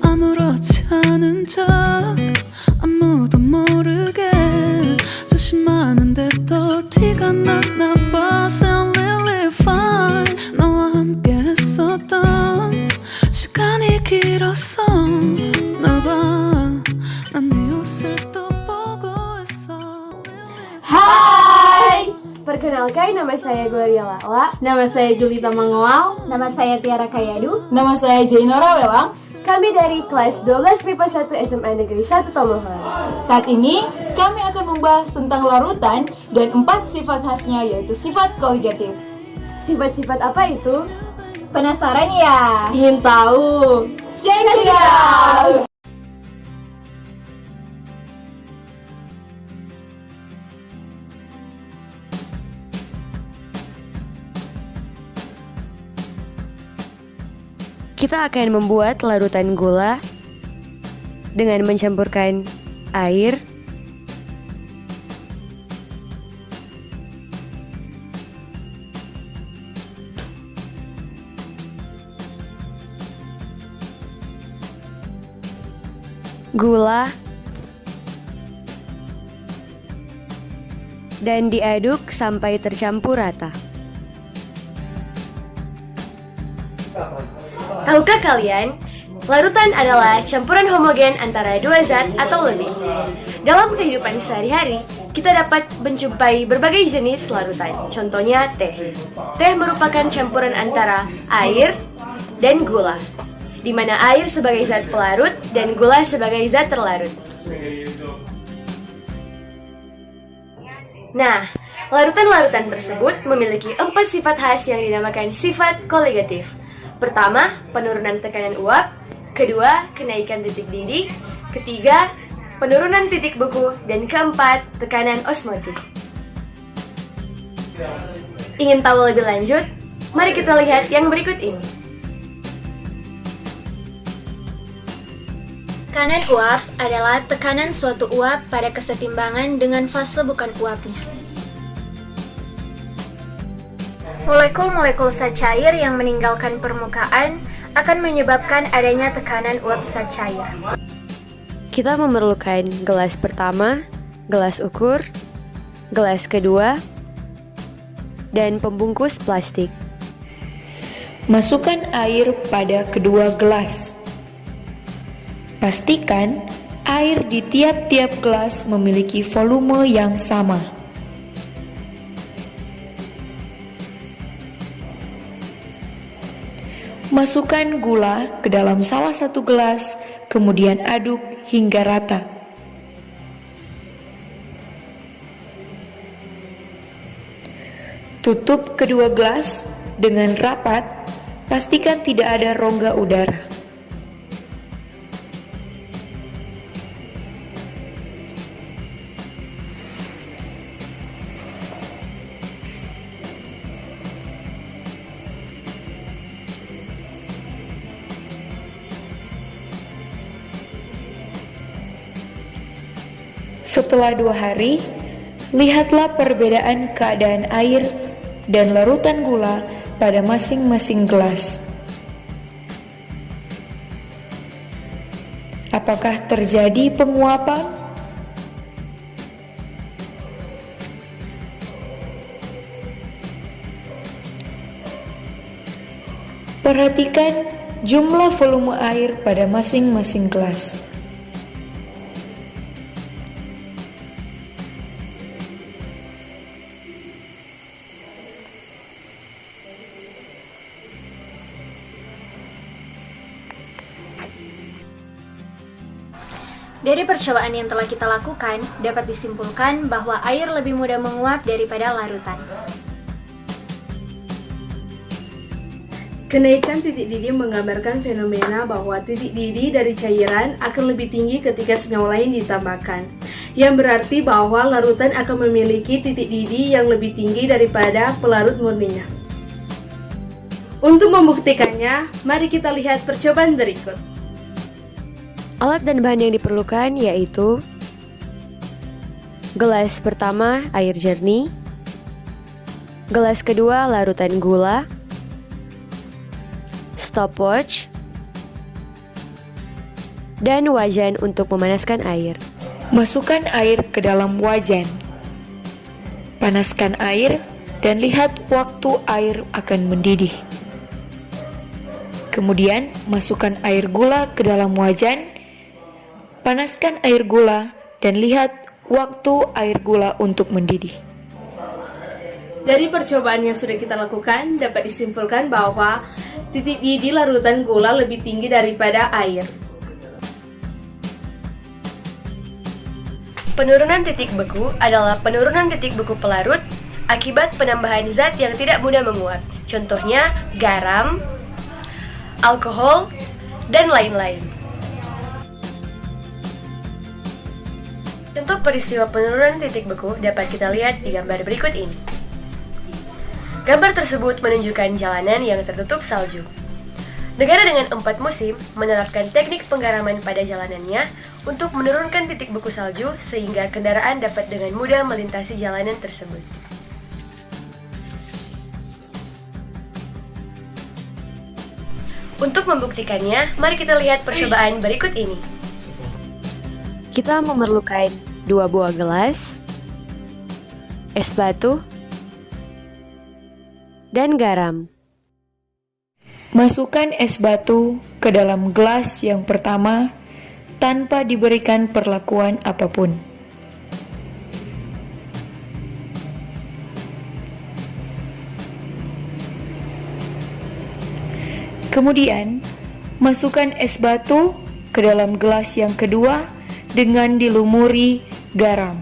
아무렇지 않은 척 아무도 모르게 조심하는데 또 티가 났나 봐. Sound really fine. 너와 함께 했었던 시간이 길었어. 나봐 난 네 옷을 또 보고 있어. Hai, perkenalkan nama saya Gloria Lala. Nama saya Julita Mangoal. Nama saya Tiara Kayadu. Nama saya Jainora Welang. Kami dari kelas 12 MIPA 1 SMA Negeri 1 Tomohon. Saat ini kami akan membahas tentang larutan dan 4 sifat khasnya, yaitu sifat koligatif. Sifat-sifat apa itu? Penasaran ya? Ingin tahu? Check it out! Kita akan membuat larutan gula dengan mencampurkan air, gula, dan diaduk sampai tercampur rata. Tahukah kalian, larutan adalah campuran homogen antara dua zat atau lebih. Dalam kehidupan sehari-hari, kita dapat menjumpai berbagai jenis larutan. Contohnya teh. Teh merupakan campuran antara air dan gula, di mana air sebagai zat pelarut dan gula sebagai zat terlarut. Nah, larutan-larutan tersebut memiliki 4 sifat khas yang dinamakan sifat koligatif. Pertama, penurunan tekanan uap. Kedua, kenaikan titik didih. Ketiga, penurunan titik beku. Dan keempat, tekanan osmotik. Ingin tahu lebih lanjut? Mari kita lihat yang berikut ini. Tekanan uap adalah tekanan suatu uap pada kesetimbangan dengan fase bukan uapnya. Molekul-molekul zat cair yang meninggalkan permukaan akan menyebabkan adanya tekanan uap zat cair. Kita memerlukan gelas pertama, gelas ukur, gelas kedua, dan pembungkus plastik. Masukkan air pada kedua gelas. Pastikan air di tiap-tiap gelas memiliki volume yang sama. Masukkan gula ke dalam salah satu gelas, kemudian aduk hingga rata. Tutup kedua gelas dengan rapat, pastikan tidak ada rongga udara. Setelah 2 hari, lihatlah perbedaan keadaan air dan larutan gula pada masing-masing gelas. Apakah terjadi penguapan? Perhatikan jumlah volume air pada masing-masing gelas. Dari percobaan yang telah kita lakukan, dapat disimpulkan bahwa air lebih mudah menguap daripada larutan. Kenaikan titik didih menggambarkan fenomena bahwa titik didih dari cairan akan lebih tinggi ketika senyawa lain ditambahkan, yang berarti bahwa larutan akan memiliki titik didih yang lebih tinggi daripada pelarut murninya. Untuk membuktikannya, mari kita lihat percobaan berikut. Alat dan bahan yang diperlukan yaitu Gelas pertama air jernih. Gelas kedua larutan gula. Stopwatch. Dan wajan untuk memanaskan air. Masukkan air ke dalam wajan. Panaskan air dan lihat waktu air akan mendidih. Kemudian masukkan air gula ke dalam wajan. Panaskan air gula dan lihat waktu air gula untuk mendidih. Dari percobaan yang sudah kita lakukan, dapat disimpulkan bahwa titik didih larutan gula lebih tinggi daripada air. Penurunan titik beku adalah penurunan titik beku pelarut akibat penambahan zat yang tidak mudah menguap. Contohnya garam, alkohol, dan lain-lain. Contoh peristiwa penurunan titik beku dapat kita lihat di gambar berikut ini. Gambar tersebut menunjukkan jalanan yang tertutup salju. Negara dengan 4 musim menerapkan teknik penggaraman pada jalanannya untuk menurunkan titik beku salju sehingga kendaraan dapat dengan mudah melintasi jalanan tersebut. Untuk membuktikannya, mari kita lihat percobaan berikut ini. Kita memerlukan 2 buah gelas, es batu, dan garam. Masukkan es batu ke dalam gelas yang pertama tanpa diberikan perlakuan apapun. Kemudian, masukkan es batu ke dalam gelas yang kedua dengan dilumuri garam.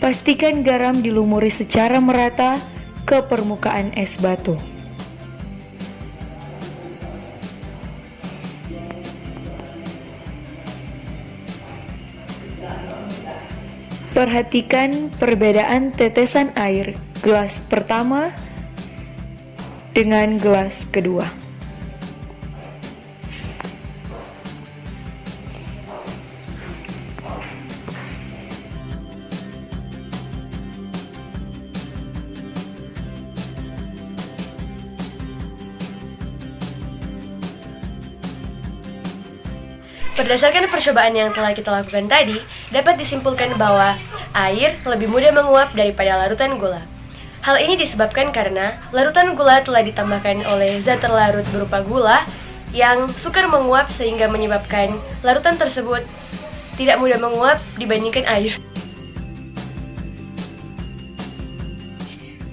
Pastikan garam dilumuri secara merata ke permukaan es batu. Perhatikan perbedaan tetesan air gelas pertama dengan gelas kedua. Berdasarkan percobaan yang telah kita lakukan tadi, dapat disimpulkan bahwa air lebih mudah menguap daripada larutan gula. Hal ini disebabkan karena larutan gula telah ditambahkan oleh zat terlarut berupa gula yang sukar menguap sehingga menyebabkan larutan tersebut tidak mudah menguap dibandingkan air.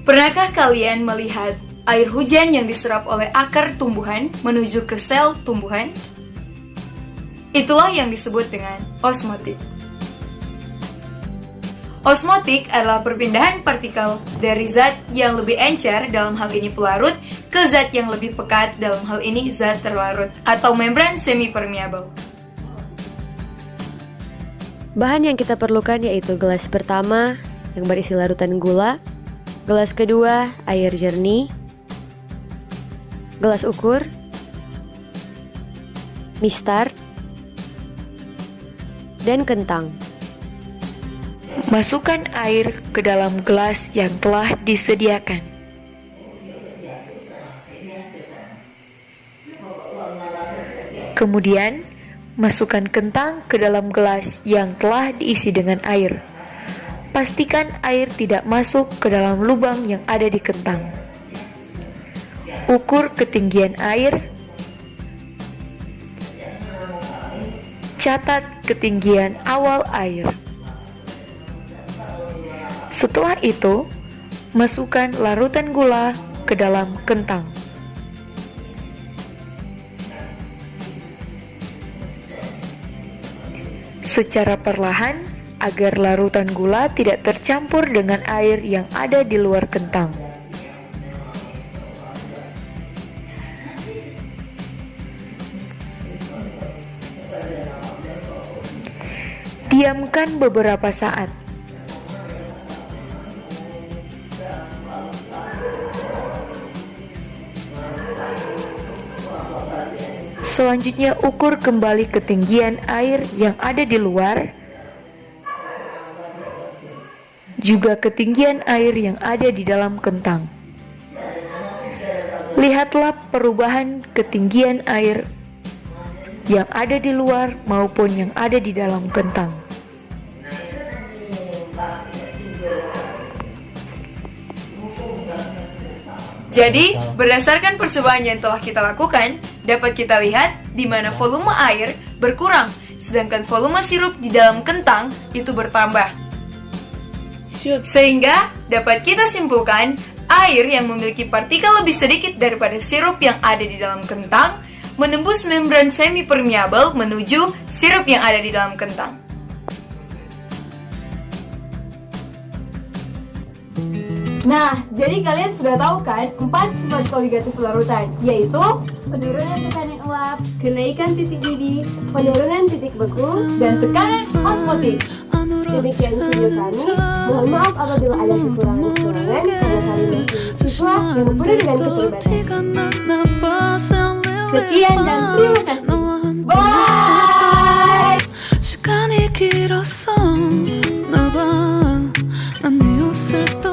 Pernahkah kalian melihat air hujan yang diserap oleh akar tumbuhan menuju ke sel tumbuhan? Itulah yang disebut dengan osmotik. Osmotik adalah perpindahan partikel dari zat yang lebih encer, dalam hal ini pelarut, ke zat yang lebih pekat, dalam hal ini zat terlarut, atau membran semi-permeable. Bahan yang kita perlukan yaitu gelas pertama yang berisi larutan gula, gelas kedua air jernih, gelas ukur, mistar, dan kentang. Masukkan air ke dalam gelas yang telah disediakan. Kemudian, masukkan kentang ke dalam gelas yang telah diisi dengan air. Pastikan air tidak masuk ke dalam lubang yang ada di kentang. Ukur ketinggian air. Catat ketinggian awal air. Setelah itu, masukkan larutan gula ke dalam kentang. Secara perlahan, agar larutan gula tidak tercampur dengan air yang ada di luar kentang. Diamkan beberapa saat. Selanjutnya ukur kembali ketinggian air yang ada di luar juga ketinggian air yang ada di dalam kentang. Lihatlah perubahan ketinggian air yang ada di luar maupun yang ada di dalam kentang. Jadi, berdasarkan percobaan yang telah kita lakukan, dapat kita lihat di mana volume air berkurang, sedangkan volume sirup di dalam kentang itu bertambah. Sehingga dapat kita simpulkan, air yang memiliki partikel lebih sedikit daripada sirup yang ada di dalam kentang menembus membran semi-permeable menuju sirup yang ada di dalam kentang. Nah, jadi kalian sudah tahu kan 4 sifat koligatif larutan, yaitu Penurunan tekanan uap, kenaikan titik didih, penurunan titik beku, dan tekanan osmotik. Demikian video kami. Mohon maaf apabila ada kekurangan-kekurangan karena kami masih siswa yang penuh dengan keterbatasan. Sekian dan terima kasih. Bye! 시간이 길었어 나봐 난 네 옷을 또